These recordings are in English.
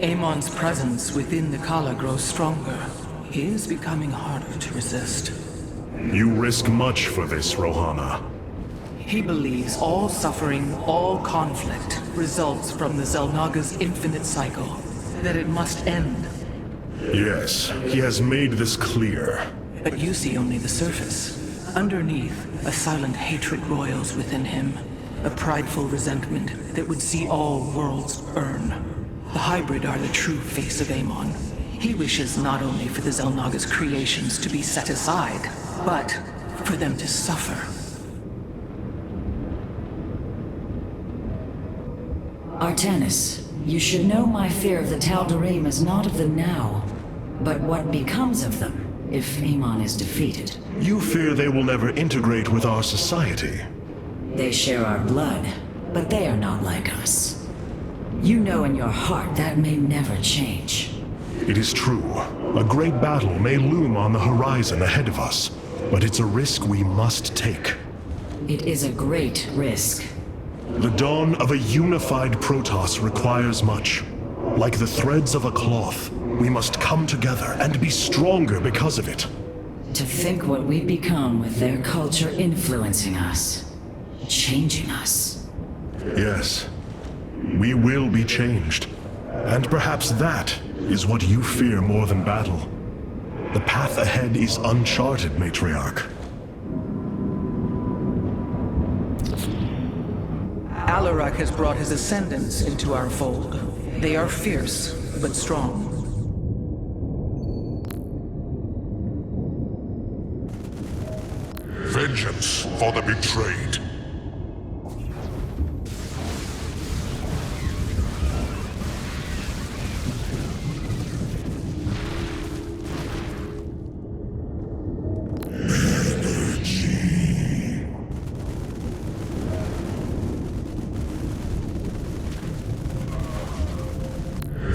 Amon's presence within the Khala grows stronger. He is becoming harder to resist. You risk much for this, Rohana. He believes all suffering, all conflict, results from the Xel'Naga's infinite cycle. That it must end. Yes, he has made this clear. But you see only the surface. Underneath, a silent hatred roils within him. A prideful resentment that would see all worlds burn. The hybrid are the true face of Amon. He wishes not only for the Xel'Naga's creations to be set aside, but for them to suffer. Artanis, you should know my fear of the Tal'Darim is not of the now, but what becomes of them if Amon is defeated. You fear they will never integrate with our society. They share our blood, but they are not like us. You know in your heart that may never change. It is true. A great battle may loom on the horizon ahead of us, but it's a risk we must take. It is a great risk. The dawn of a unified Protoss requires much. Like the threads of a cloth, we must come together and be stronger because of it. To think what we become with their culture influencing us, changing us. Yes. We will be changed. And perhaps that is what you fear more than battle. The path ahead is uncharted, Matriarch. Hierarch has brought his ascendants into our fold. They are fierce, but strong. Vengeance for the betrayed.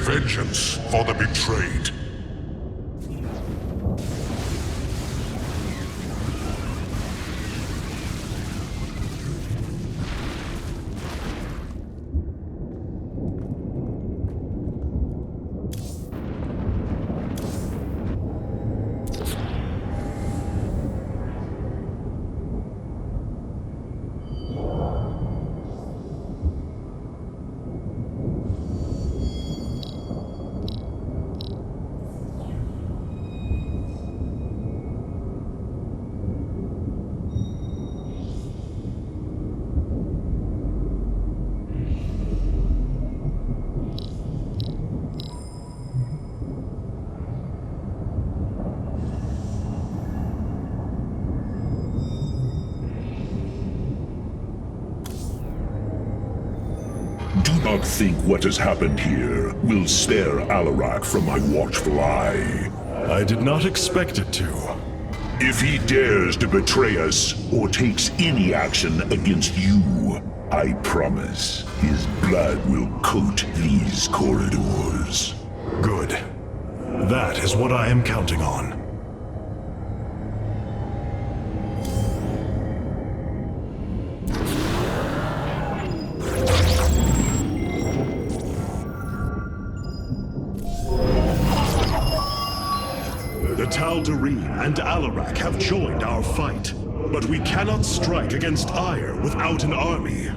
Vengeance for the betrayed. Do not think what has happened here will spare Hierarch from my watchful eye. I did not expect it to. If he dares to betray us or takes any action against you, I promise his blood will coat these corridors. Good. That is what I am counting on. The Tal'Darim and Hierarch have joined our fight, but we cannot strike against Aiur without an army.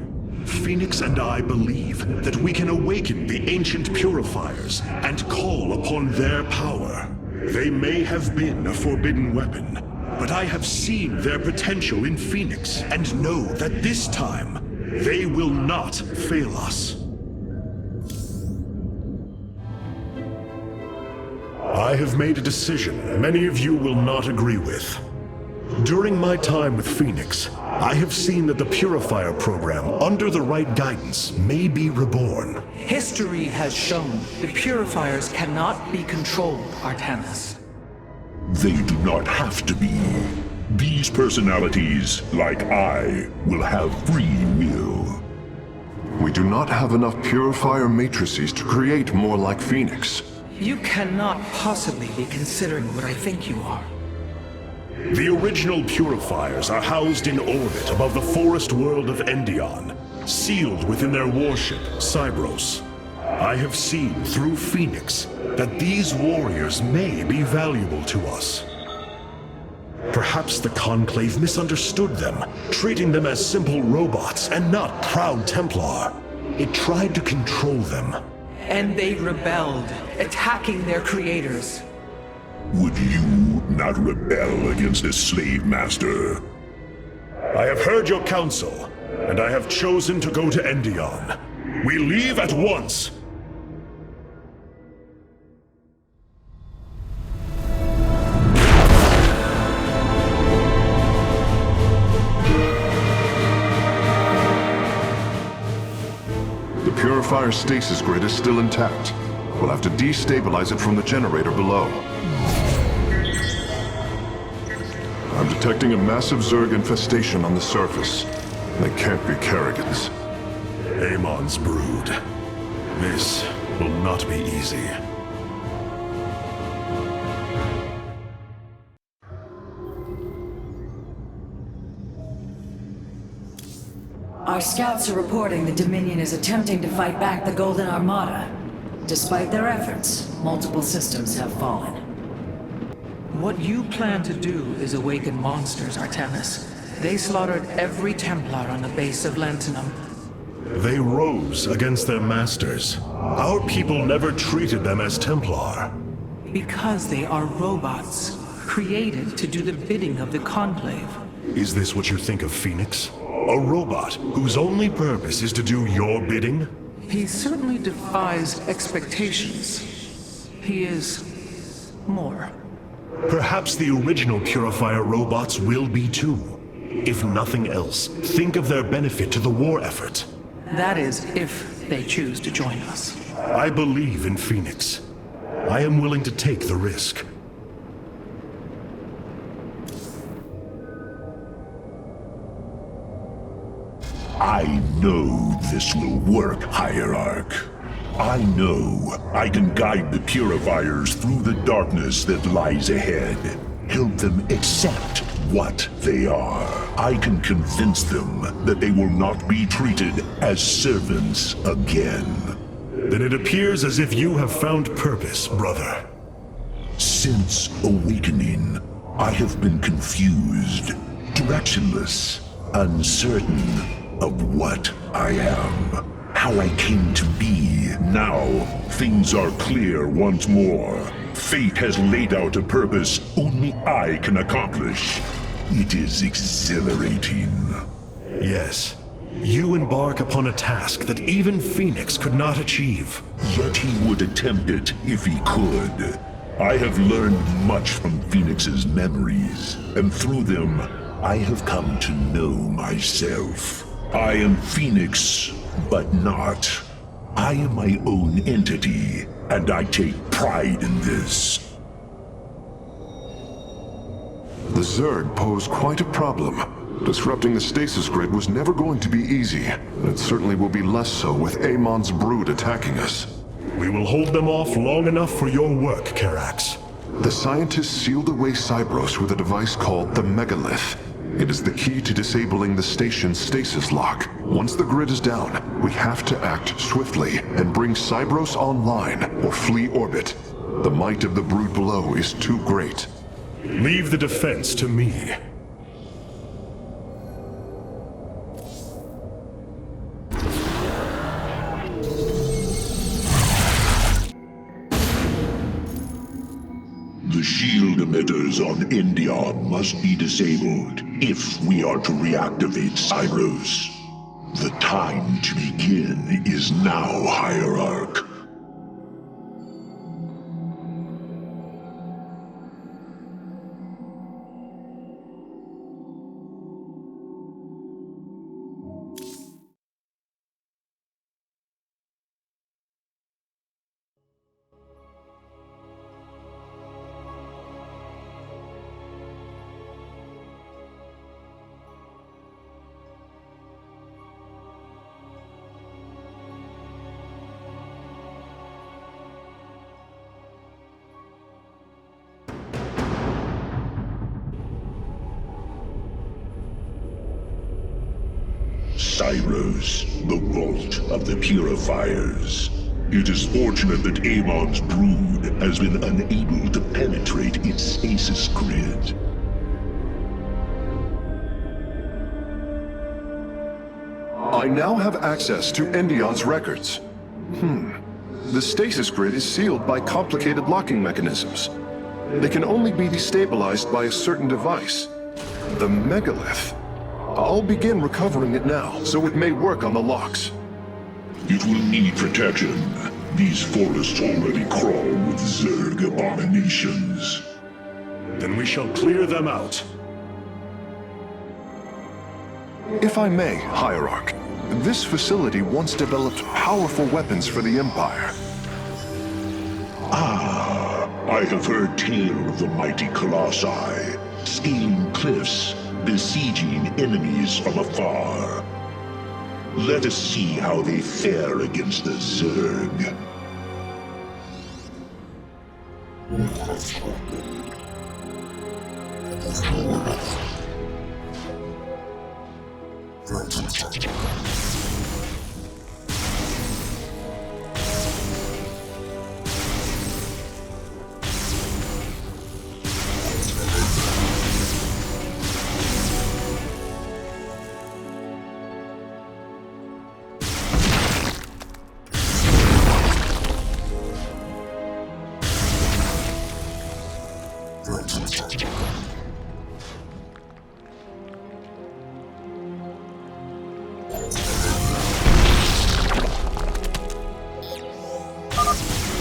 Fenix and I believe that we can awaken the ancient purifiers and call upon their power. They may have been a forbidden weapon, but I have seen their potential in Fenix and know that this time, they will not fail us. I have made a decision many of you will not agree with. During my time with Fenix, I have seen that the Purifier program, under the right guidance, may be reborn. History has shown the Purifiers cannot be controlled, Artanis. They do not have to be. These personalities, like I, will have free will. We do not have enough purifier matrices to create more like Fenix. You cannot possibly be considering what I think you are. The original purifiers are housed in orbit above the forest world of Endion, sealed within their warship, Cybros. I have seen through Fenix that these warriors may be valuable to us. Perhaps the Conclave misunderstood them, treating them as simple robots and not proud Templar. It tried to control them. And they rebelled, attacking their creators. Would you not rebel against a slave master? I have heard your counsel, and I have chosen to go to Endion. We leave at once! The Purifier stasis grid is still intact. We'll have to destabilize it from the generator below. I'm detecting a massive Zerg infestation on the surface. They can't be Kerrigans. Amon's brood. This will not be easy. Our scouts are reporting the Dominion is attempting to fight back the Golden Armada. Despite their efforts, multiple systems have fallen. What you plan to do is awaken monsters, Artanis. They slaughtered every Templar on the base of Lantinum. They rose against their masters. Our people never treated them as Templar. Because they are robots, created to do the bidding of the Conclave. Is this what you think of Fenix? A robot whose only purpose is to do your bidding? He certainly defies expectations. He is more. Perhaps the original Purifier robots will be too. If nothing else, think of their benefit to the war effort. That is, if they choose to join us. I believe in Fenix. I am willing to take the risk. I know this will work, Hierarch. I know I can guide the Purifiers through the darkness that lies ahead. Help them accept what they are. I can convince them that they will not be treated as servants again. Then it appears as if you have found purpose, brother. Since awakening, I have been confused, directionless, uncertain of what I am, how I came to be. Now, things are clear once more. Fate has laid out a purpose only I can accomplish. It is exhilarating. Yes, you embark upon a task that even Fenix could not achieve. Yet he would attempt it if he could. I have learned much from Fenix's memories, and through them, I have come to know myself. I am Fenix, but not. I am my own entity, and I take pride in this. The Zerg pose quite a problem. Disrupting the stasis grid was never going to be easy, and it certainly will be less so with Amon's brood attacking us. We will hold them off long enough for your work, Karax. The scientists sealed away Cybros with a device called the Megalith. It is the key to disabling the station's stasis lock. Once the grid is down, we have to act swiftly and bring Cybros online or flee orbit. The might of the brood below is too great. Leave the defense to me. The shield emitters on Endion must be disabled if we are to reactivate Cybros. The time to begin is now, Hierarch. Cyros, the vault of the purifiers. It is fortunate that Amon's brood has been unable to penetrate its stasis grid. I now have access to Endion's records. The stasis grid is sealed by complicated locking mechanisms. They can only be destabilized by a certain device. The megalith. I'll begin recovering it now, so it may work on the locks. It will need protection. These forests already crawl with Zerg abominations. Then we shall clear them out. If I may, Hierarch, this facility once developed powerful weapons for the Empire. I have heard tale of the mighty colossi, scaling cliffs, besieging enemies from afar. Let us see how they fare against the Zerg.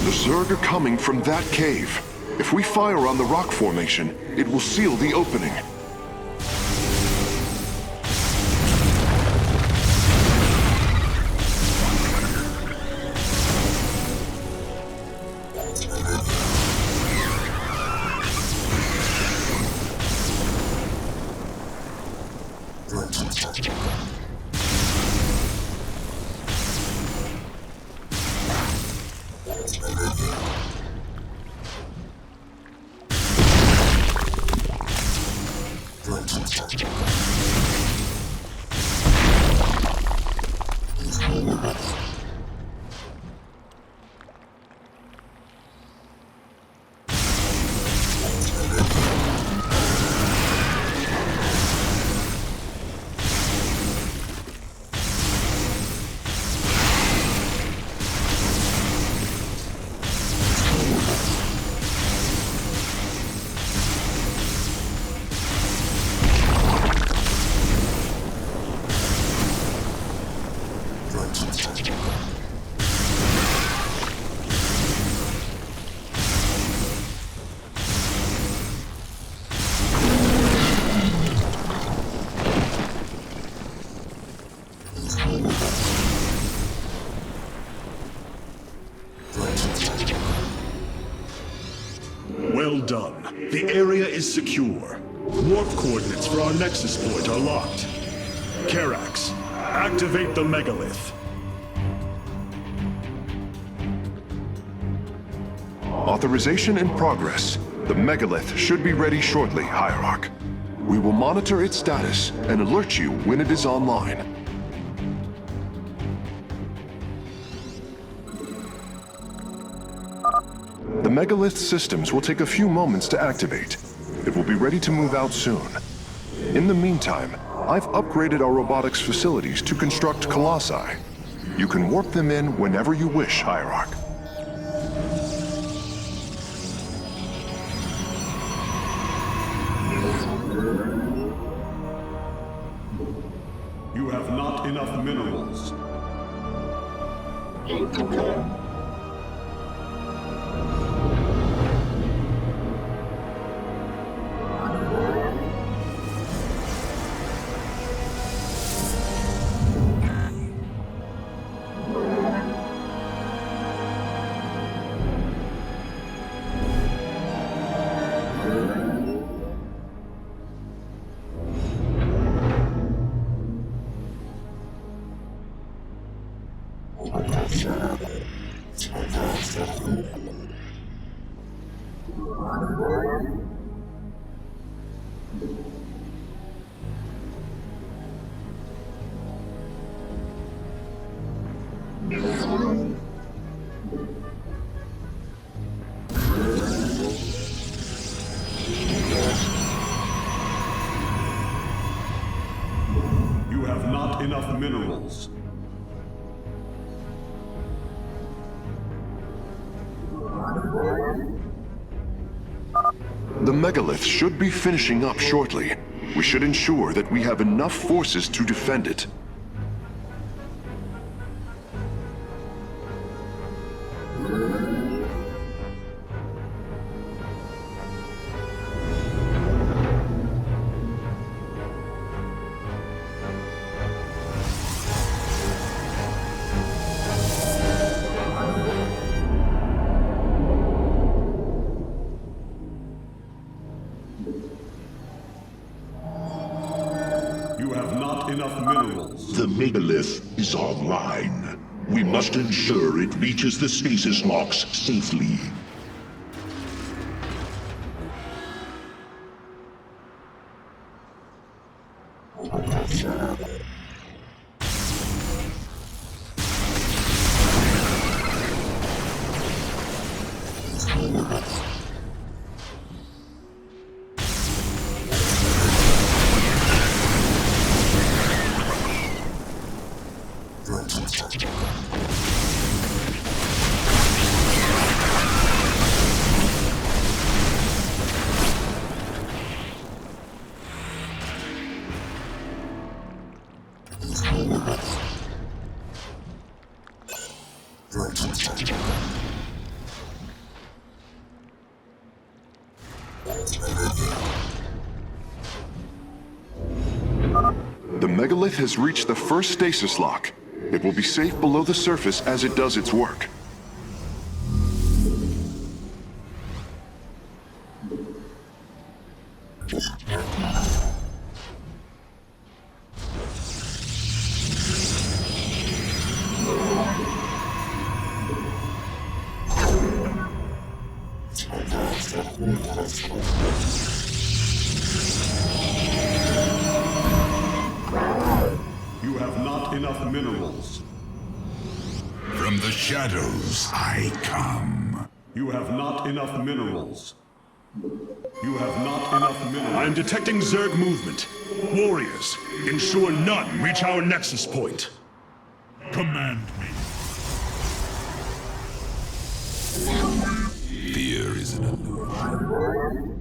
The Zerg are coming from that cave. If we fire on the rock formation, it will seal the opening. Well done. The area is secure. Warp coordinates for our nexus point are locked. Karax, activate the megalith. Authorization in progress. The megalith should be ready shortly, Hierarch. We will monitor its status and alert you when it is online. The megalith systems will take a few moments to activate. It will be ready to move out soon. In the meantime, I've upgraded our robotics facilities to construct colossi. You can warp them in whenever you wish, Hierarch. You have not enough minerals. You have not enough minerals. The megalith should be finishing up shortly. We should ensure that we have enough forces to defend it. The megalith is online. We must ensure it reaches the stasis locks safely. The megalith has reached the first stasis lock. It will be safe below the surface as it does its work. You have not enough minerals. From the shadows I come. You have not enough minerals. You have not enough minerals. I'm detecting Zerg movement. Warriors, ensure none reach our nexus point. Command me. Fear is an illusion.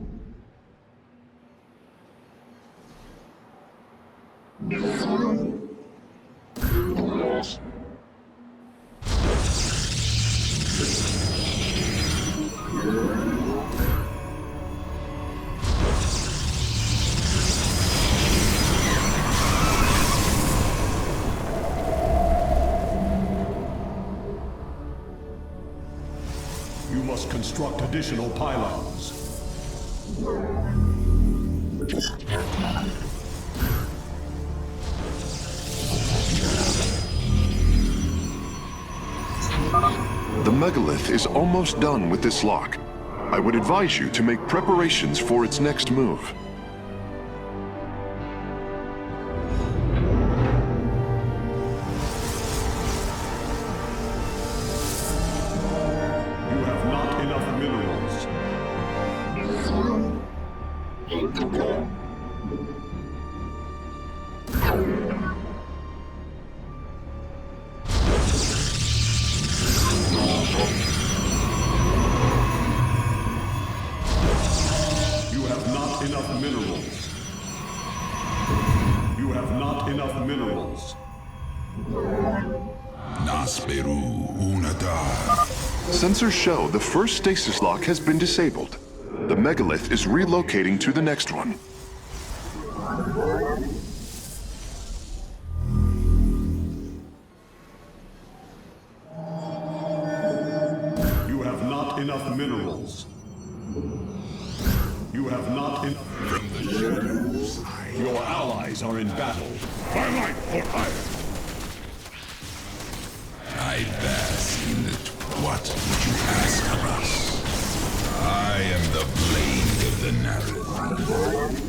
You must construct additional pylons. The megalith is almost done with this lock. I would advise you to make preparations for its next move. You have not enough minerals. You have not enough minerals. You have not enough minerals. Nasperu Unadar. Sensors show the first stasis lock has been disabled. The megalith is relocating to the next one. You have not enough minerals. You have not enough. From the shadows Your allies are in battle. By light or iron. I bask in it. What would you ask of us? I am the blade of the Nerazim.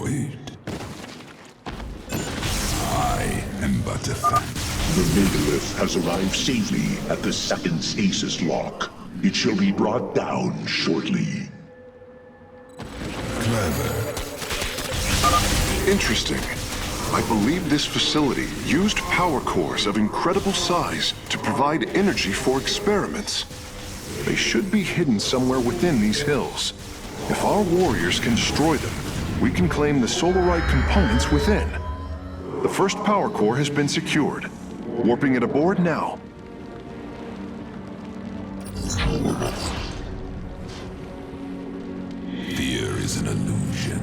void. I am but a phantom. The megalith has arrived safely at the second stasis lock. It shall be brought down shortly. Clever. Interesting. I believe this facility used power cores of incredible size to provide energy for experiments. They should be hidden somewhere within these hills. If our warriors can destroy them, we can claim the Solarite components within. The first power core has been secured. Warping it aboard now. Fear is an illusion.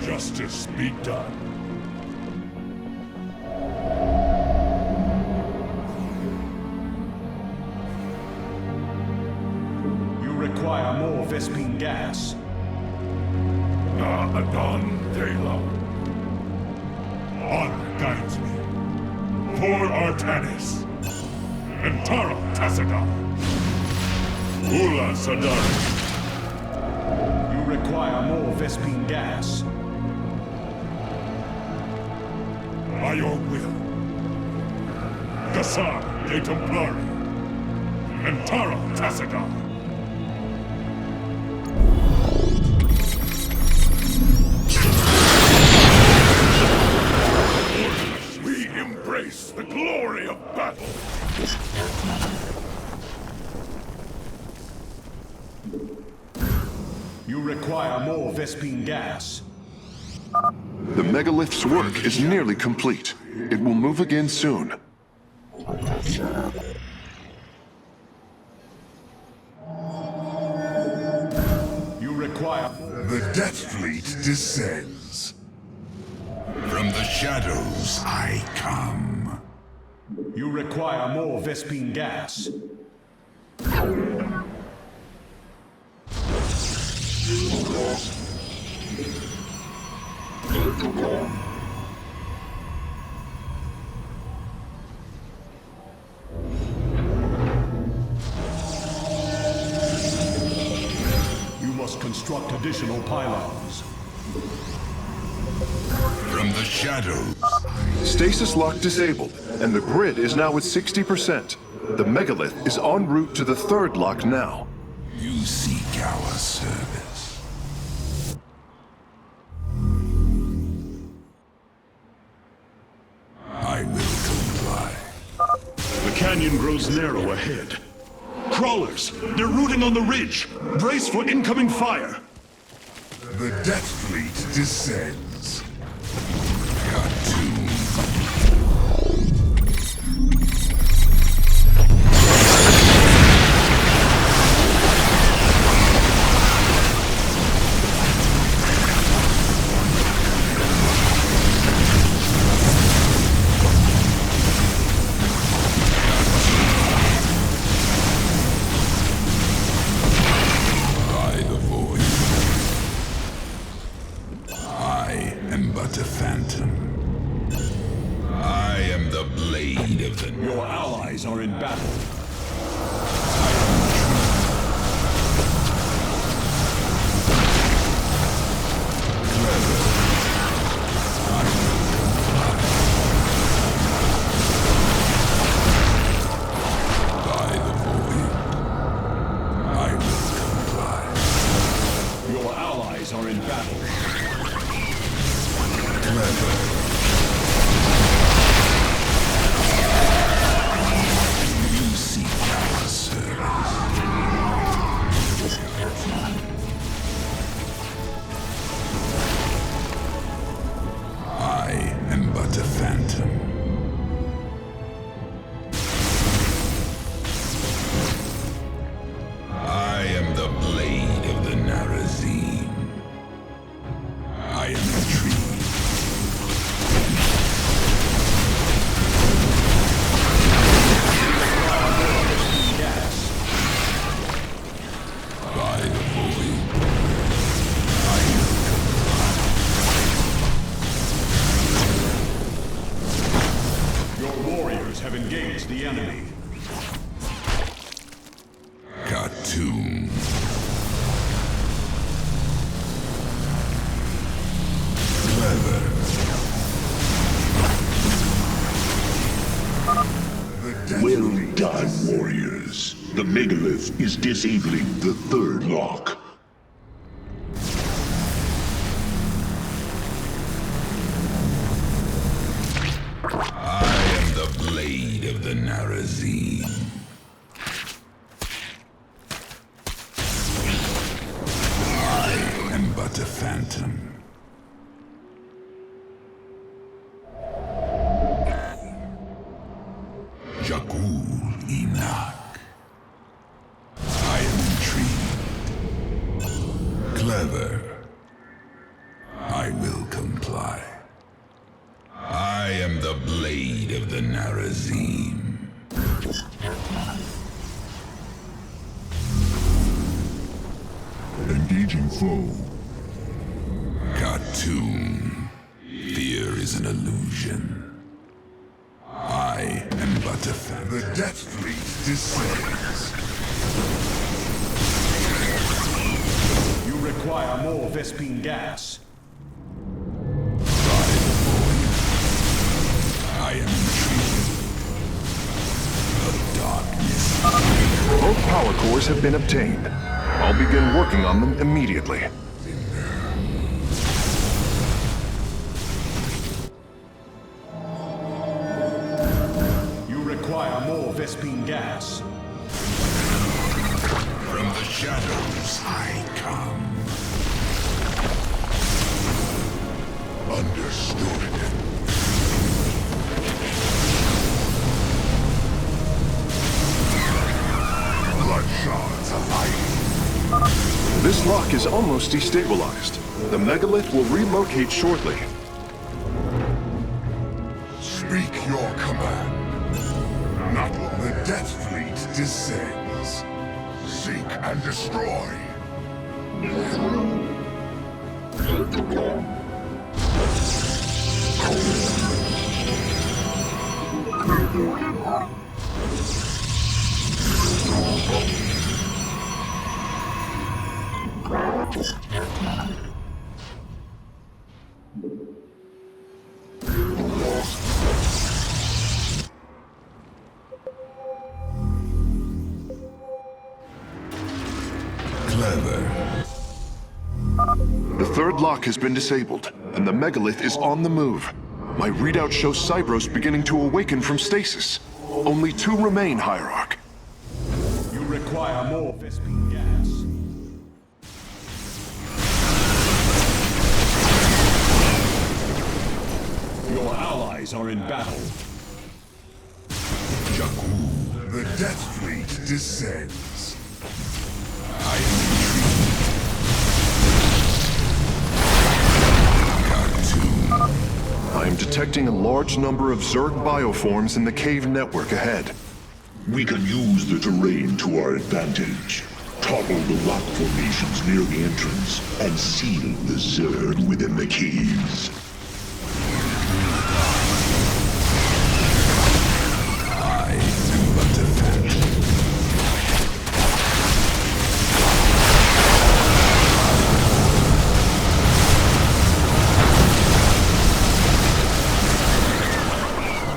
Justice be done. You require more Vespene gas. Adun Dela. Honor guides me. For Artanis. And Tara Tassadar. Ula Sadar. You require more Vespene gas. By your will. Gassar de Templari. And Tara Tassadar. We embrace the glory of battle. You require more Vespene gas. The megalith's work is nearly complete. It will move again soon. You require... The Death Fleet descends. From the shadows I come. You require more Vespene gas. You must construct additional pylons. From the shadows. Stasis lock disabled, and the grid is now at 60%. The megalith is en route to the third lock now. You seek our service. I will comply. The canyon grows narrow ahead. Crawlers! They're rooting on the ridge! Brace for incoming fire! The Death Fleet descends. Cut to. A phantom. I am the blade of the... Your allies are in battle. Clever. I will comply. By the void. I will comply. Your allies are in battle. Clever. You seek our service. Allies have engaged the enemy. Cartoon. Clever. Well done, warriors. The megalith is disabling the third lock. I am the blade of the Nerazim. I am but a phantom. Jakul Inak. I am intrigued. Clever. I will comply. I am the blade of the Nerazim. Engaging foe. Cartoon. Fear is an illusion. I am but a phantom. The Death Fleet descends. You require more Vespene gas. I am intrigued. The darkness. Both power cores have been obtained. I'll begin working on them immediately. You require more Vespene gas. From the shadows I come. Understood. Blood shards alive. This lock is almost destabilized. The megalith will relocate shortly. Speak your command. Not the Death Fleet descends. Seek and destroy. Clever. The third lock has been disabled, and the megalith is on the move. My readout shows Cybros beginning to awaken from stasis. Only 2 remain, Hierarch. You require more Vespene gas. Your allies are in battle. Jakul. The Death Fleet descends. I am intrigued. Cartoon. I am detecting a large number of Zerg bioforms in the cave network ahead. We can use the terrain to our advantage. Topple the rock formations near the entrance and seal the Zerg within the caves. I am but a phantom.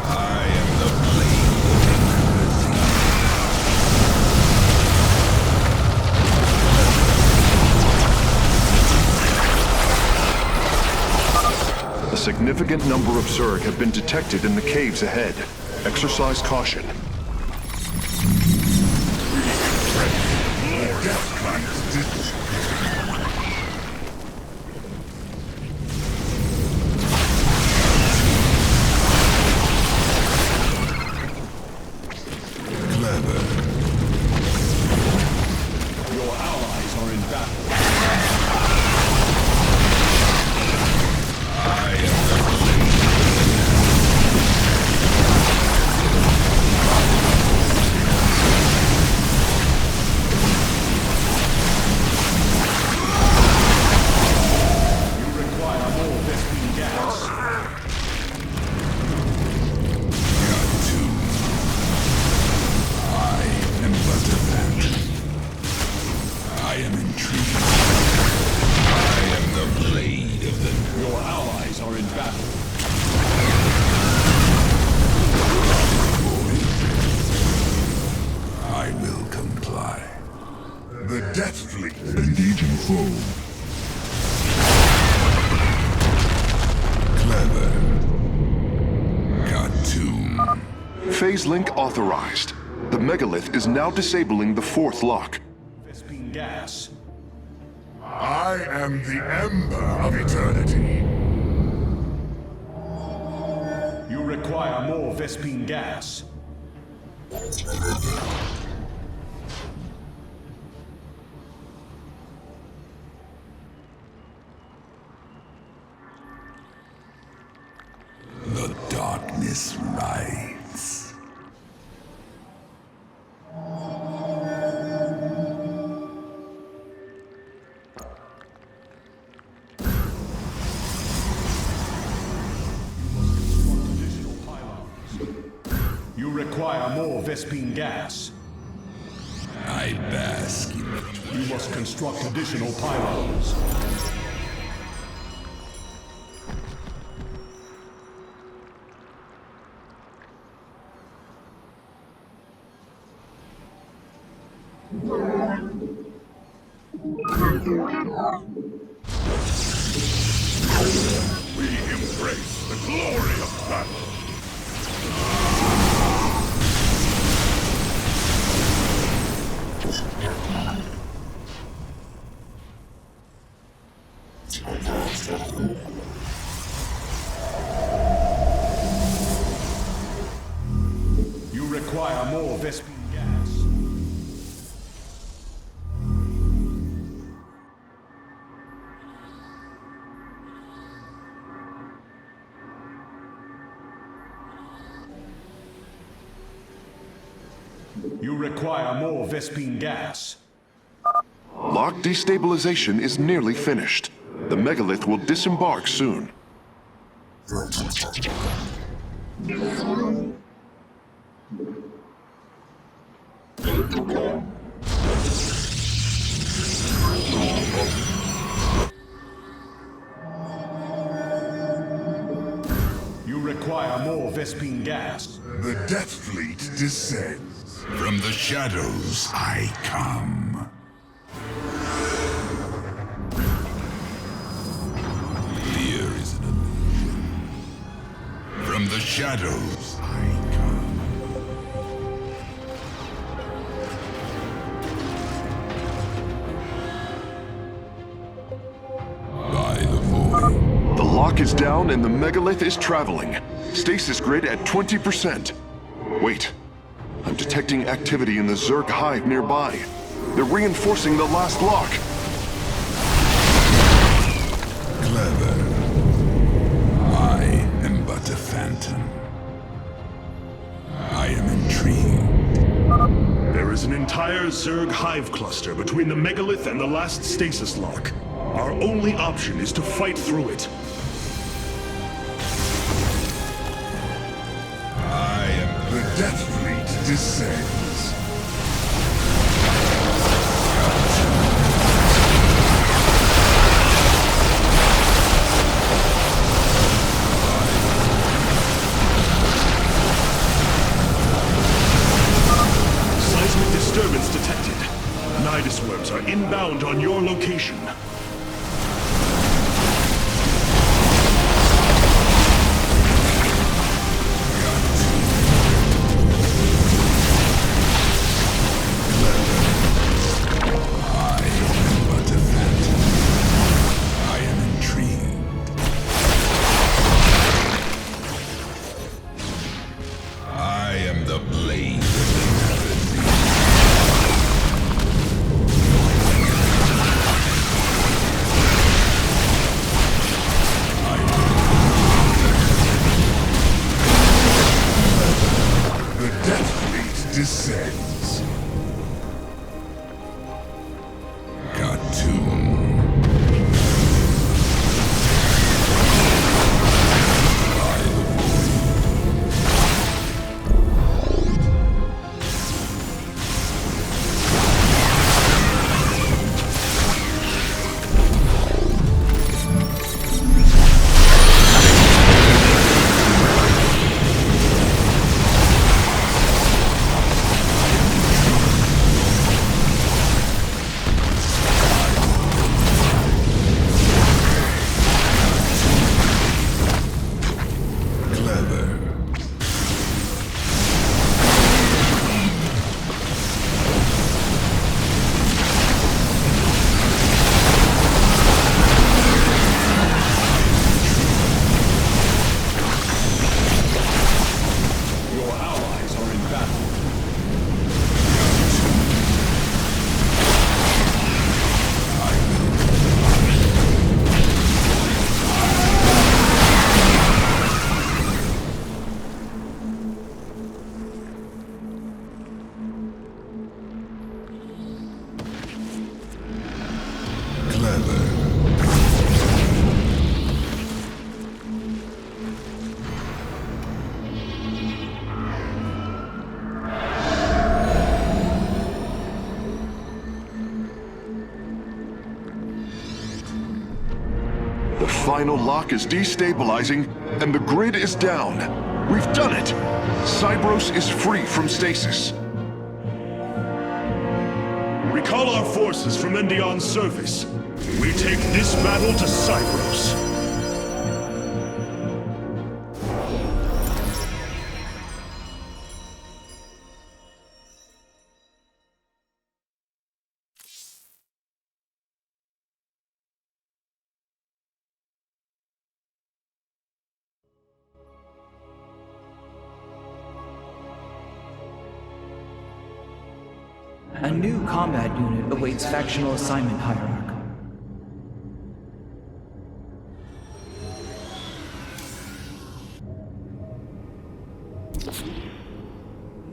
I am the blade of the Nerazim. A significant number of Zerg have been detected in the caves ahead. Exercise caution. Clever. Your allies are in battle. I am the blade of the Nerazim. tomb. Phase link authorized. The megalith is now disabling the fourth lock. Vespene gas. I am the Ember of Eternity. You require more Vespene gas. The darkness rides. Additional pylons. You require more Vespene gas. I bask in the You must construct additional pylons. We embrace the glory of battle. You require more Vespene gas. You require more Vespene gas. Lock destabilization is nearly finished. The megalith will disembark soon. You require more Vespene gas. The Death Fleet descends. From the shadows I come. Fear is an illusion. From the shadows I come. By the void. The lock is down and the megalith is traveling. Stasis grid at 20%. Wait. I'm detecting activity in the Zerg hive nearby. They're reinforcing the last lock. Clever. I am but a phantom. I am intrigued. There is an entire Zerg hive cluster between the megalith and the last stasis lock. Our only option is to fight through it. I am the Death Fleet descends. Seismic disturbance detected. Nidus worms are inbound on your location. Descends. Cartoon. final lock is destabilizing, and the grid is down. We've done it! Cybros is free from stasis. Recall our forces from Endion's surface. We take this battle to Cybros. A new combat unit awaits factional assignment, Hierarch.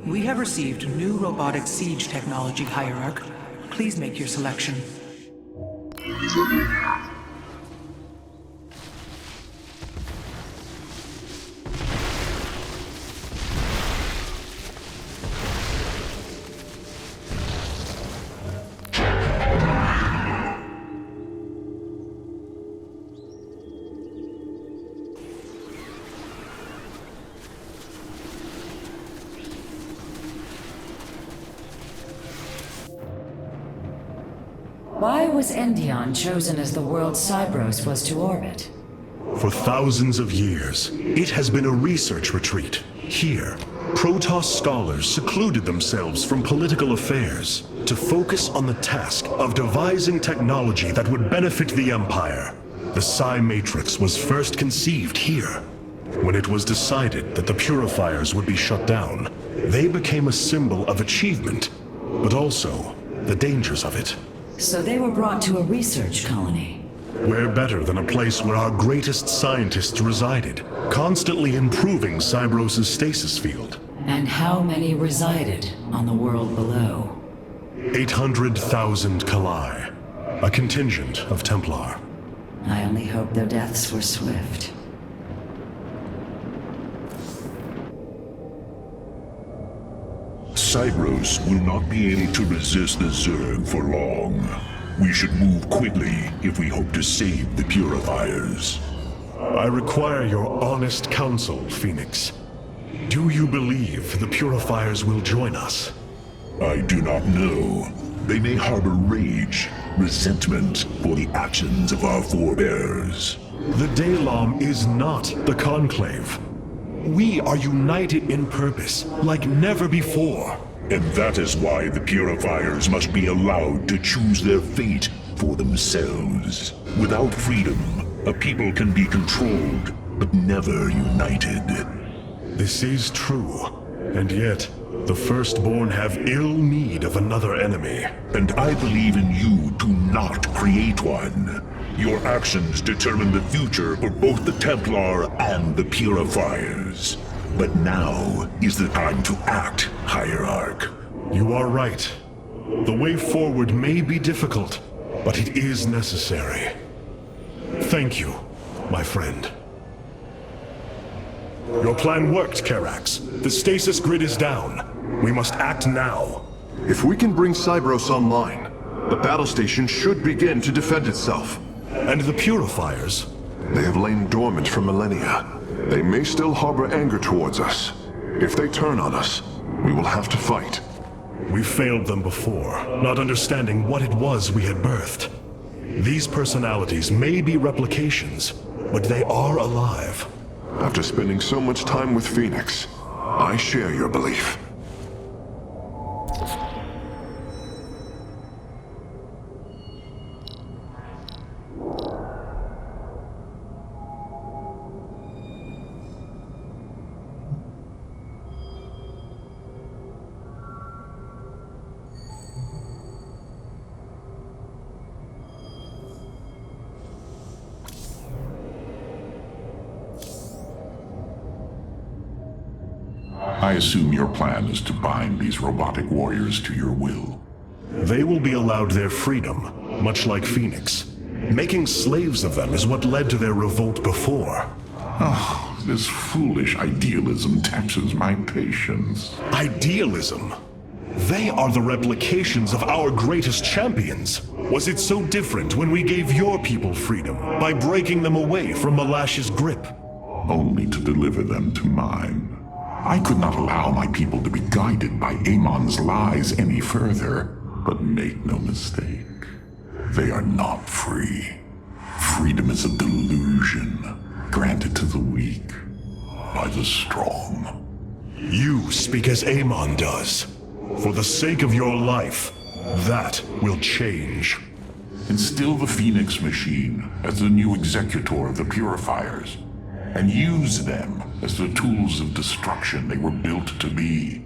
We have received new robotic siege technology, Hierarch. Please make your selection. Why was Endion chosen as the world Cybros was to orbit? For thousands of years, it has been a research retreat. Here, Protoss scholars secluded themselves from political affairs to focus on the task of devising technology that would benefit the Empire. The Psi Matrix was first conceived here. When it was decided that the Purifiers would be shut down, they became a symbol of achievement, but also the dangers of it. So they were brought to a research colony. Where better than a place where our greatest scientists resided, constantly improving Cybros' stasis field. And how many resided on the world below? 800,000 Khalai, a contingent of Templar. I only hope their deaths were swift. Cybros will not be able to resist the Zerg for long. We should move quickly if we hope to save the Purifiers. I require your honest counsel, Fenix. Do you believe the Purifiers will join us? I do not know. They may harbor rage, resentment for the actions of our forebears. The Daylom is not the Conclave. We are united in purpose, like never before. And that is why the Purifiers must be allowed to choose their fate for themselves. Without freedom, a people can be controlled, but never united. This is true, and yet, the Firstborn have ill need of another enemy. And I believe in you to not create one. Your actions determine the future for both the Templar and the Purifiers. But now is the time to act, Hierarch. You are right. The way forward may be difficult, but it is necessary. Thank you, my friend. Your plan worked, Karax. The stasis grid is down. We must act now. If we can bring Cybros online, the battle station should begin to defend itself. And the Purifiers? They have lain dormant for millennia. They may still harbor anger towards us. If they turn on us, we will have to fight. We failed them before, not understanding what it was we had birthed. These personalities may be replications, but they are alive. After spending so much time with Fenix, I share your belief. I assume your plan is to bind these robotic warriors to your will. They will be allowed their freedom, much like Fenix. Making slaves of them is what led to their revolt before. Oh, this foolish idealism taxes my patience. Idealism? They are the replications of our greatest champions. Was it so different when we gave your people freedom by breaking them away from Malash's grip? Only to deliver them to mine. I could not allow my people to be guided by Amon's lies any further. But make no mistake, they are not free. Freedom is a delusion granted to the weak by the strong. You speak as Amon does. For the sake of your life, that will change. Instill the Phoenix machine as the new executor of the Purifiers, and use them as the tools of destruction they were built to be.